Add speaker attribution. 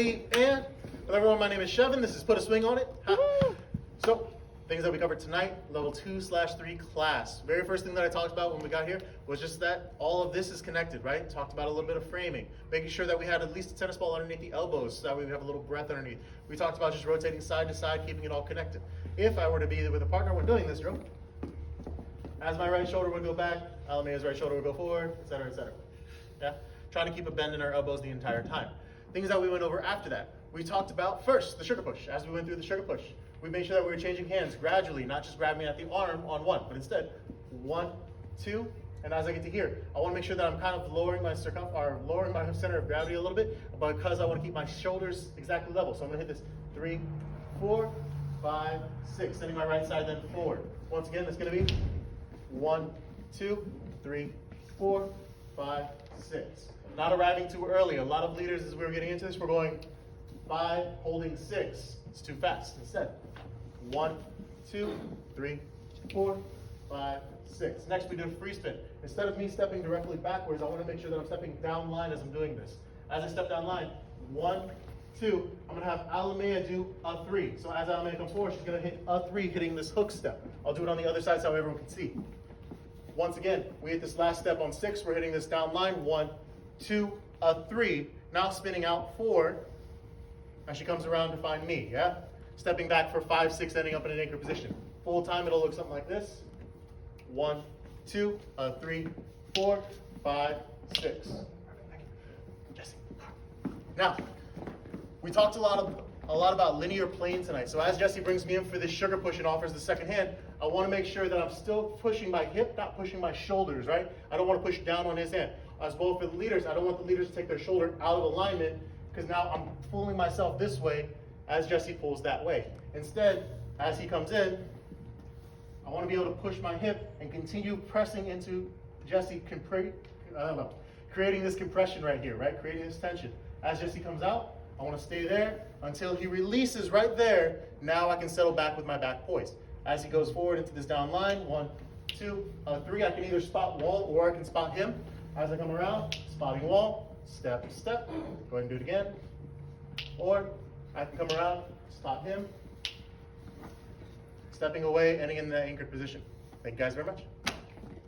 Speaker 1: And hello everyone, my name is Shevin. This is Put a Swing on It. So, things that we covered tonight, level 2/3 class. Very first thing that I talked about when we got here was just that all of this is connected, right? Talked about a little bit of framing, making sure that we had at least a tennis ball underneath the elbows so that way we have a little breath underneath. We talked about just rotating side to side, keeping it all connected. If I were to be with a partner when doing this drill, as my right shoulder would go back, Alamea's right shoulder would go forward, etc., etc. Yeah? Trying to keep a bend in our elbows the entire time. Things that we went over after that. We talked about first the sugar push. As we went through the sugar push, we made sure that we were changing hands gradually, not just grabbing at the arm on one, but instead 1, 2, and as I get to here, I want to make sure that I'm kind of lowering my lowering my center of gravity a little bit, because I want to keep my shoulders exactly level. So I'm going to hit this 3, 4, 5, 6, sending my right side then forward. Once again, that's going to be 1, 2, 3, 4, 5, 6. Not arriving too early. A lot of leaders, as we were getting into this, we're going 5, holding 6. It's too fast. Instead, 1, 2, 3, 4, 5, 6. Next, we do a free spin. Instead of me stepping directly backwards, I want to make sure that I'm stepping down line as I'm doing this. As I step down line, 1, 2, I'm going to have Alamea do a 3. So as Alamea comes forward, she's going to hit a 3, hitting this hook step. I'll do it on the other side so everyone can see. Once again, we hit this last step on 6. We're hitting this down line, 1, 2, a 3. Now spinning out 4. And she comes around to find me, yeah? Stepping back for 5, 6, ending up in an anchor position. Full time, it'll look something like this. 1, 2, 3, 4, 5, 6. Jesse. Now, we talked a lot about linear plane tonight. So as Jesse brings me in for this sugar push and offers the second hand, I want to make sure that I'm still pushing my hip, not pushing my shoulders, right? I don't want to push down on his hand. As well for the leaders, I don't want the leaders to take their shoulder out of alignment, because now I'm pulling myself this way as Jesse pulls that way. Instead, as he comes in, I want to be able to push my hip and continue pressing into Jesse, creating this compression right here, right? Creating this tension. As Jesse comes out, I want to stay there until he releases right there. Now I can settle back with my back poised. As he goes forward into this down line, 1, 2, 3, I can either spot wall or I can spot him. As I come around, spotting wall, step, step. Go ahead and do it again. Or I can come around, spot him, stepping away, ending in the anchored position. Thank you guys very much.